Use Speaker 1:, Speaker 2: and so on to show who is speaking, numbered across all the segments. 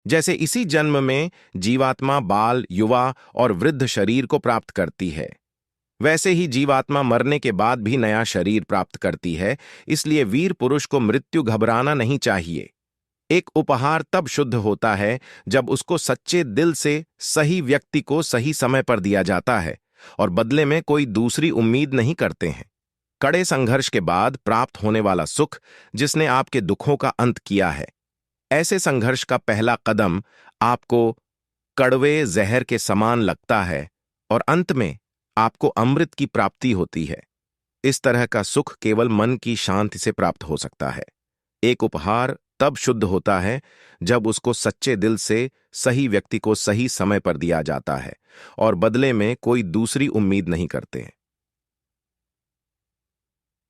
Speaker 1: जैसे इसी जन्म में जीवात्मा बाल, युवा और वृद्ध शरीर को प्राप्त करती है, वैसे ही जीवात्मा मरने के बाद भी नया शरीर प्राप्त करती है। इसलिए वीर पुरुष को मृत्यु घबराना नहीं चाहिए। एक उपहार तब शुद्ध होता है जब उसको सच्चे दिल से सही व्यक्ति को सही समय पर दिया जाता है और बदले में कोई दूसरी उम्मीद नहीं करते हैं। कड़े संघर्ष के बाद प्राप्त होने वाला सुख जिसने आपके दुखों का अंत किया है, ऐसे संघर्ष का पहला कदम आपको कड़वे जहर के समान लगता है और अंत में आपको अमृत की प्राप्ति होती है। इस तरह का सुख केवल मन की शांति से प्राप्त हो सकता है। एक उपहार तब शुद्ध होता है जब उसको सच्चे दिल से सही व्यक्ति को सही समय पर दिया जाता है और बदले में कोई दूसरी उम्मीद नहीं करते हैं।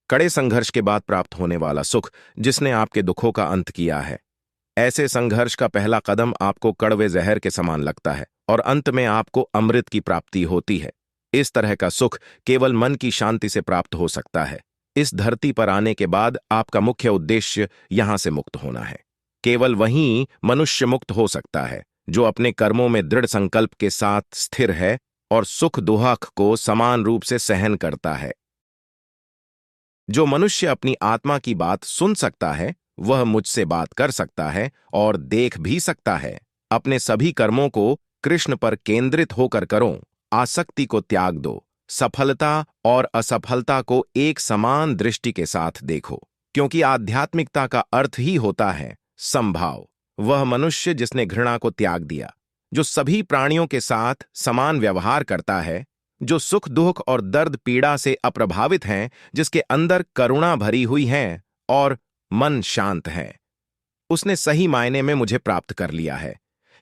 Speaker 1: कड़े संघर्ष के बाद प्राप्त होने वाला सुख जिसने आपके दुखों का अंत किया है, ऐसे संघर्ष का पहला कदम आपको कड़वे जहर के समान लगता है और अंत में आपको अमृत की प्राप्ति होती है। इस तरह का सुख केवल मन की शांति से प्राप्त हो सकता है। इस धरती पर आने के बाद आपका मुख्य उद्देश्य यहां से मुक्त होना है। केवल वहीं मनुष्य मुक्त हो सकता है जो अपने कर्मों में दृढ़ संकल्प के साथ स्थिर है और सुख दुख को समान रूप से सहन करता है। जो मनुष्य अपनी आत्मा की बात सुन सकता है वह मुझसे बात कर सकता है और देख भी सकता है। अपने सभी कर्मों को कृष्ण पर केंद्रित होकर करो। आसक्ति को त्याग दो। सफलता और असफलता को एक समान दृष्टि के साथ देखो, क्योंकि आध्यात्मिकता का अर्थ ही होता है समभाव। वह मनुष्य जिसने घृणा को त्याग दिया, जो सभी प्राणियों के साथ समान व्यवहार करता है, जो सुख दुख और दर्द पीड़ा से अप्रभावित हैं, जिसके अंदर करुणा भरी हुई है और मन शांत है, उसने सही मायने में मुझे प्राप्त कर लिया है।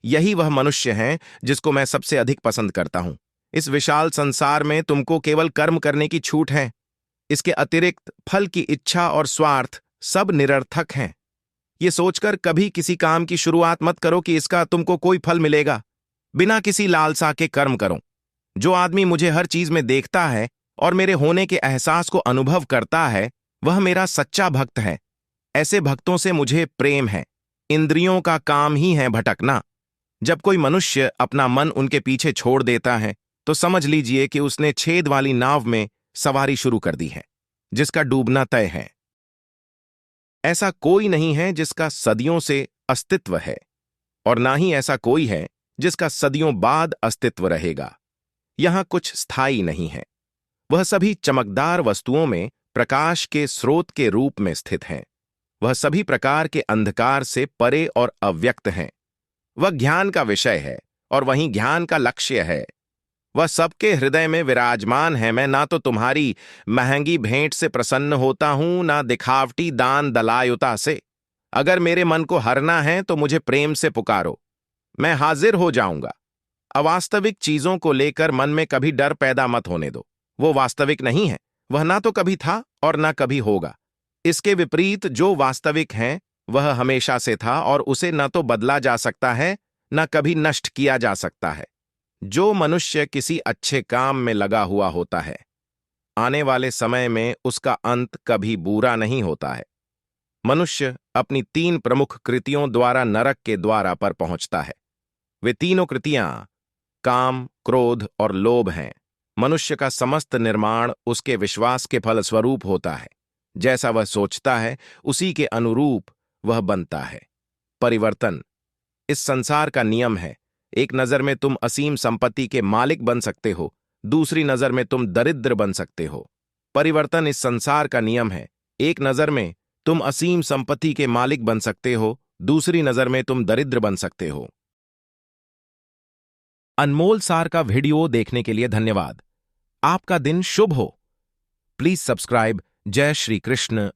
Speaker 1: यही वह मनुष्य है जिसको मैं सबसे अधिक पसंद करता हूं। इस विशाल संसार में तुमको केवल कर्म करने की छूट है। इसके अतिरिक्त फल की इच्छा और स्वार्थ सब निरर्थक हैं। ये सोचकर कभी किसी काम की शुरुआत मत करो कि इसका तुमको कोई फल मिलेगा। बिना किसी लालसा के कर्म करो। जो आदमी मुझे हर चीज में देखता है और मेरे होने के एहसास को अनुभव करता है, वह मेरा सच्चा भक्त है। ऐसे भक्तों से मुझे प्रेम है। इंद्रियों का काम ही है भटकना। जब कोई मनुष्य अपना मन उनके पीछे छोड़ देता है तो समझ लीजिए कि उसने छेद वाली नाव में सवारी शुरू कर दी है जिसका डूबना तय है। ऐसा कोई नहीं है जिसका सदियों से अस्तित्व है और ना ही ऐसा कोई है जिसका सदियों बाद अस्तित्व रहेगा। यहां कुछ स्थायी नहीं है। वह सभी चमकदार वस्तुओं में प्रकाश के स्रोत के रूप में स्थित हैं। वह सभी प्रकार के अंधकार से परे और अव्यक्त हैं। वह ज्ञान का विषय है और वहीं ज्ञान का लक्ष्य है। वह सबके हृदय में विराजमान है। मैं ना तो तुम्हारी महंगी भेंट से प्रसन्न होता हूं, ना दिखावटी दान दलायुता से। अगर मेरे मन को हरना है तो मुझे प्रेम से पुकारो, मैं हाजिर हो जाऊंगा। अवास्तविक चीजों को लेकर मन में कभी डर पैदा मत होने दो। वो वास्तविक नहीं है। वह ना तो कभी था और ना कभी होगा। इसके विपरीत जो वास्तविक है वह हमेशा से था और उसे न तो बदला जा सकता है न कभी नष्ट किया जा सकता है। जो मनुष्य किसी अच्छे काम में लगा हुआ होता है, आने वाले समय में उसका अंत कभी बुरा नहीं होता है। मनुष्य अपनी 3 प्रमुख कृतियों द्वारा नरक के द्वारा पर पहुंचता है। वे तीनों कृतियां काम, क्रोध और लोभ हैं। मनुष्य का समस्त निर्माण उसके विश्वास के फलस्वरूप होता है। जैसा वह सोचता है उसी के अनुरूप वह बनता है। परिवर्तन इस संसार का नियम है। एक नजर में तुम असीम संपत्ति के मालिक बन सकते हो, दूसरी नजर में तुम दरिद्र बन सकते हो। परिवर्तन इस संसार का नियम है। एक नजर में तुम असीम संपत्ति के मालिक बन सकते हो, दूसरी नजर में तुम दरिद्र बन सकते हो। अनमोल सार का वीडियो देखने के लिए धन्यवाद। आपका दिन शुभ हो। Please subscribe. जय श्री कृष्ण।